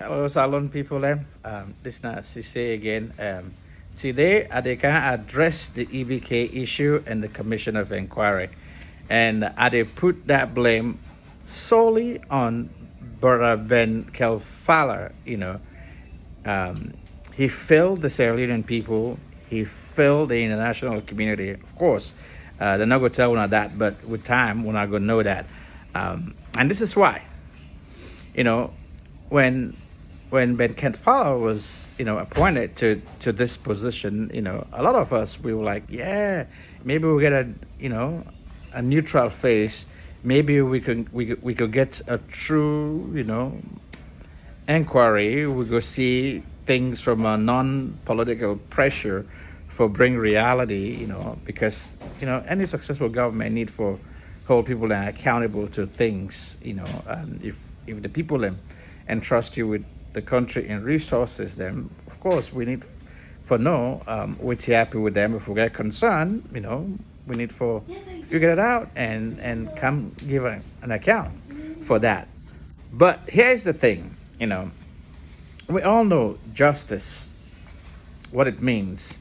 Hello, Salon people. This is not CC again. Today, they can address the EBK issue and the Commission of Inquiry. And they put that blame solely on Brother Ben Kaifala. He failed the Sierra Leonean people. He failed the international community. Of course, they're not going to tell one of that, but with time, we're not going to know that. And this is why. You know, when when Ben Kaifala was, appointed to this position, a lot of us, we were like, yeah, maybe we'll get a neutral face. Maybe we could get a true, inquiry. We could see things from a non-political pressure for bring reality, because any successful government need for hold people accountable to things, and if the people entrust you with the country and resources, then of course we need for know we're happy with them. If we get concerned, we need for figure it out and come give an account for that. But here's the thing, we all know justice, what it means.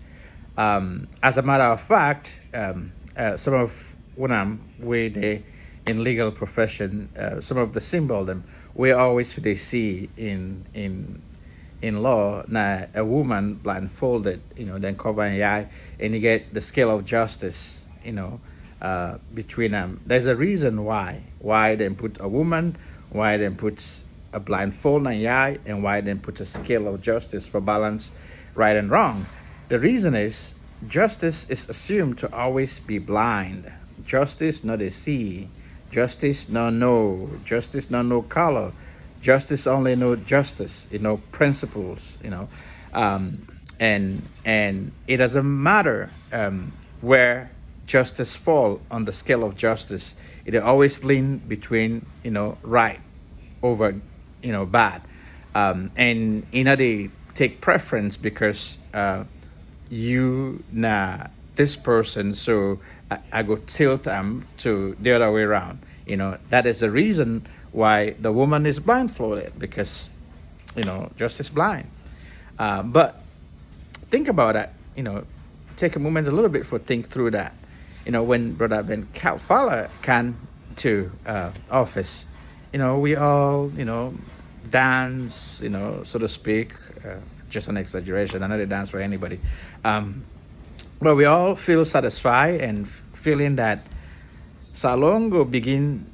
As a matter of fact, some of when I'm with the in legal profession, some of the symbol them we always they see in law. Now a woman blindfolded, then cover an eye, and you get the scale of justice, between them. There's a reason why they put a woman, why they put a blindfold on your eye, and why they put a scale of justice for balance, right and wrong. The reason is justice is assumed to always be blind. Justice not a see. Justice no know. Justice no know color. Justice only know justice. Principles. And it doesn't matter where justice fall on the scale of justice. It always lean between right over bad, and they take preference because this person, so I go tilt them to the other way around. That is the reason why the woman is blindfolded, because justice blind. But think about that. Take a moment a little bit for think through that. When Brother Ben Kaifala came to office, we all dance, so to speak. Just an exaggeration. I know they dance for anybody. But we all feel satisfied and feeling that Salongo begin,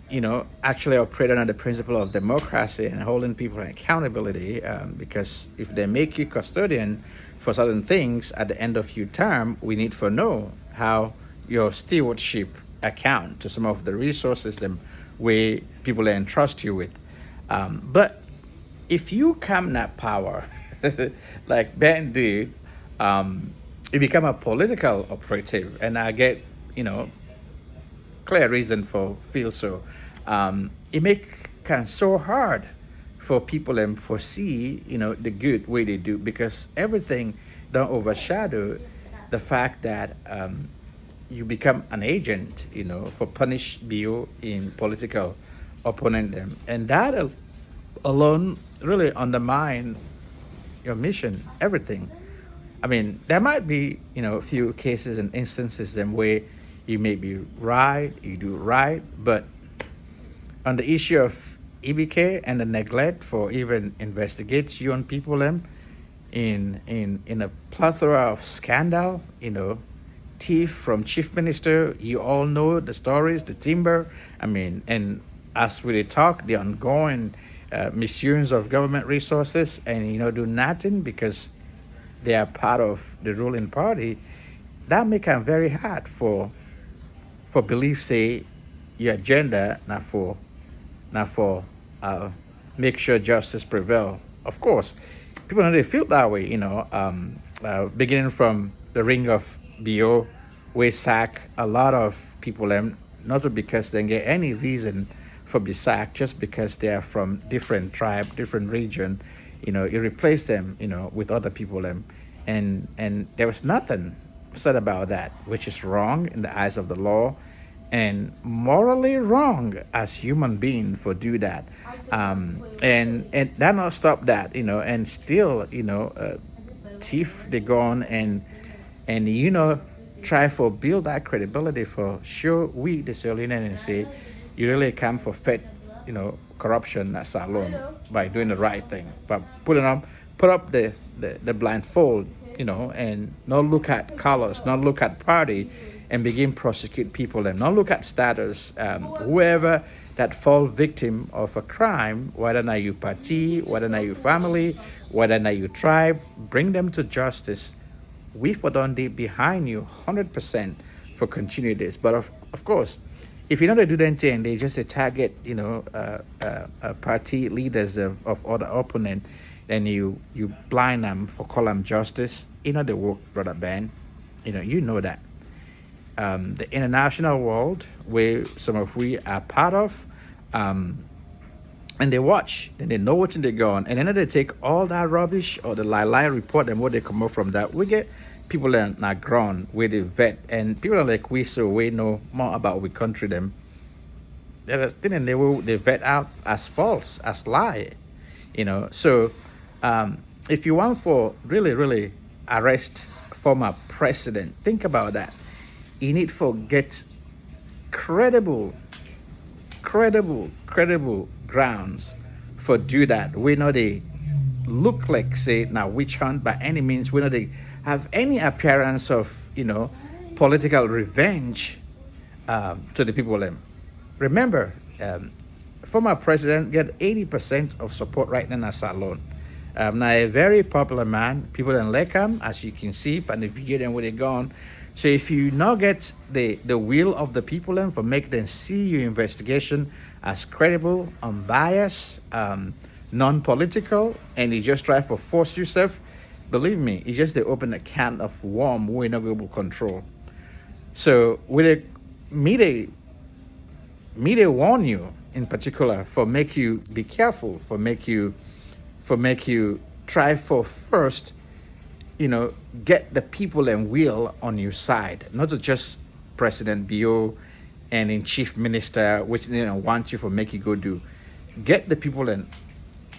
actually operate under the principle of democracy and holding people accountability. Because if they make you custodian for certain things at the end of your term, we need to know how your stewardship account to some of the resources them way people entrust you with. But if you come that power, like Ben did, it become a political operative, and I get clear reason for feel so. It make kind of so hard for people and foresee the good way they do, because everything don't overshadow the fact that you become an agent for punish BO in political opponent them, and that alone really undermine your mission, everything. I mean, there might be, a few cases and instances then where you may be right, you do right, but on the issue of EBK and the neglect for even investigate you on people in a plethora of scandal, thief from chief minister, you all know the stories, the timber. I mean, and as we talk, the ongoing misuse of government resources, and do nothing because they are part of the ruling party. That make it very hard for belief say your agenda not for make sure justice prevail. Of course, people know they feel that way. Beginning from the ring of BO, we sack a lot of people, not because they get any reason for be sacked, just because they are from different tribe, different region. You replace them, with other people, and there was nothing said about that, which is wrong in the eyes of the law, and morally wrong as human being for do that. And that not stop that, and still, thief they go on and try for build that credibility for sure we the Sierra Leonean and say you really come for fed, corruption as alone by doing the right thing. But put up the blindfold, and not look at colors, not look at party, and begin prosecute people and not look at status. Whoever that fall victim of a crime, whether or not you party, whether or not you family, whether or not you tribe, bring them to justice. We for done day behind you 100% for continue this. But of course, if you know they do that thing, they just target, party leaders of other opponent, then you blind them for call them justice. The work, brother Ben. You know that. The international world where some of we are part of, and they watch, and they know what they go on, and then they take all that rubbish or the lie report and what they come up from that. We get people that are not grown where they vet, and people are like we, so we know more about we country them. Then they vet out as false, as lie, So if you want for really arrest former president, think about that. You need to get credible grounds for do that. We know they look like say now witch hunt by any means. We know they have any appearance of political revenge to the people. Remember, former president get 80% of support right now as alone. Now a very popular man. People in Lekam, as you can see, and the video then where they gone. So if you now get the will of the people and for make them see your investigation as credible, unbiased, non-political, and you just try to force yourself, believe me, it's just they open a can of worm we're not able to control. So with me they warn you in particular for make you be careful, for make you try for first, get the people and will on your side, not just President Bio and in chief minister, which they don't want you for make you go do. Get the people and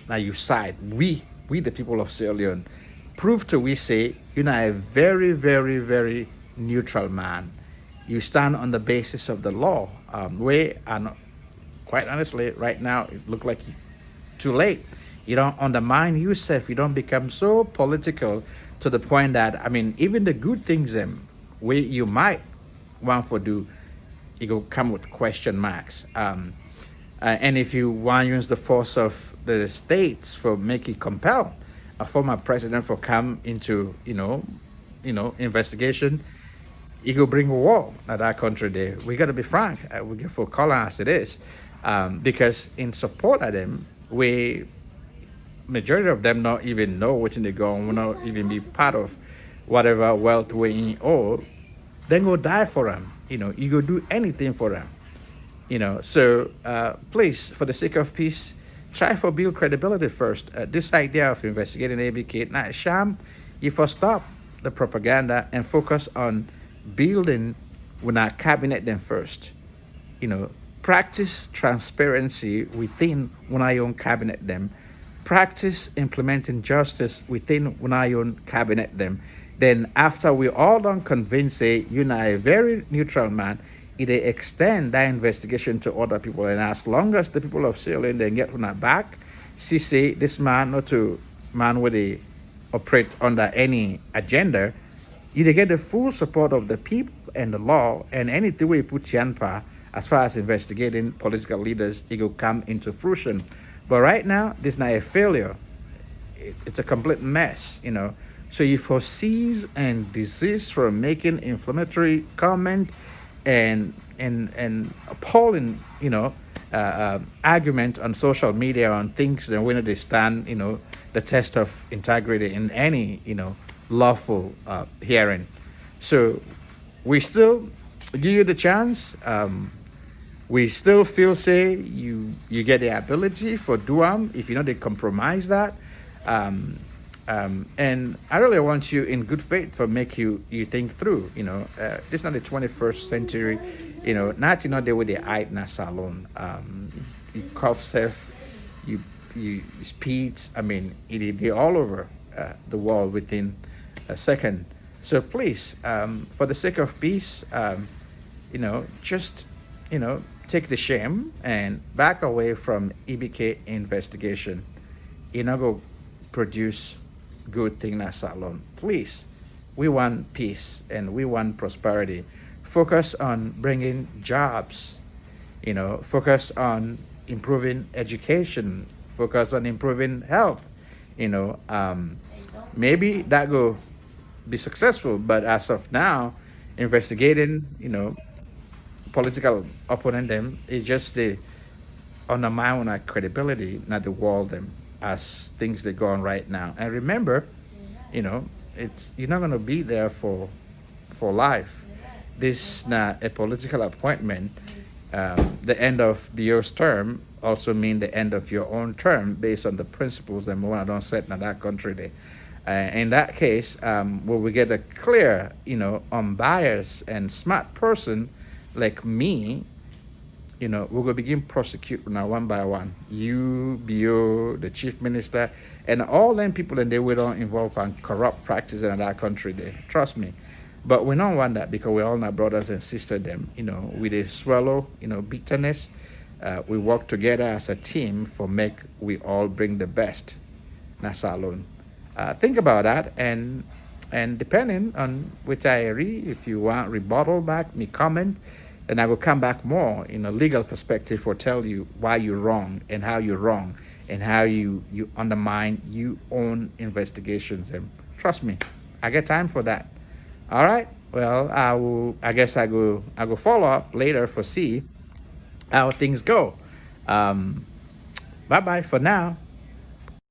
on your side. We the people of Sierra Leone, prove to we say you're not a very, very, very neutral man. You stand on the basis of the law. We are not, quite honestly, right now it look like too late. You don't undermine yourself. You don't become so political to the point that, even the good things where you might want to do, you go come with question marks. And if you want to use the force of the states for making compel a former president for come into, investigation, you go bring war at our country there. We got to be frank. We get for calling as it is. Because in support of them, majority of them not even know what they go on, will not even be part of whatever wealth we in or then go die for them. You go do anything for them. So please, for the sake of peace, try for build credibility first. This idea of investigating ABK, not sham, you first stop the propaganda and focus on building with our cabinet then first. Practice transparency within when I own cabinet them. Practice implementing justice within when I own cabinet them. Then after we all done convince you're not a very neutral man, it extend that investigation to other people. And as long as the people of Sierra Leone then get on our back, see say this man not to man where they operate under any agenda, you get the full support of the people and the law, and anything we put Yanpa as far as investigating political leaders, it will come into fruition. But right now, this is not a failure. It's a complete mess, So you foresee and desist from making inflammatory comment and appalling, argument on social media on things that when they stand, the test of integrity in any, lawful hearing. So we still give you the chance. We still feel say you get the ability for Duam if they compromise that. And I really want you in good faith for make you think through. This is not the 21st century. not they with the eye na salon. You cough self, you speeds. I mean, they all over the world within a second. So please, for the sake of peace, just take the shame and back away from EBK investigation. Go produce good thing na salon. Please, we want peace and we want prosperity. Focus on bringing jobs. Focus on improving education. Focus on improving health. Maybe that will be successful, but as of now, investigating, political opponent them, it just the undermine our credibility, not the world them as things that go on right now. And remember, it's you're not gonna be there for life. This not a political appointment. The end of Bio's term also mean the end of your own term based on the principles that Moana don't set in that country there. In that case, will we get a clear, unbiased and smart person like me, we're going to begin prosecute now one by one. You, Bio, the chief minister, and all them people and they will don't involve in corrupt practices in that country there. Trust me. But we don't want that because we're all not brothers and sisters them. With a swallow, bitterness, we work together as a team for make we all bring the best. That's alone. Think about that and depending on which I read, if you want rebuttal back, me comment, then I will come back more in a legal perspective or tell you why you're wrong and how you're wrong and how you undermine your own investigations. And trust me, I get time for that. All right. Well, I guess I go follow up later for see how things go. Bye bye for now.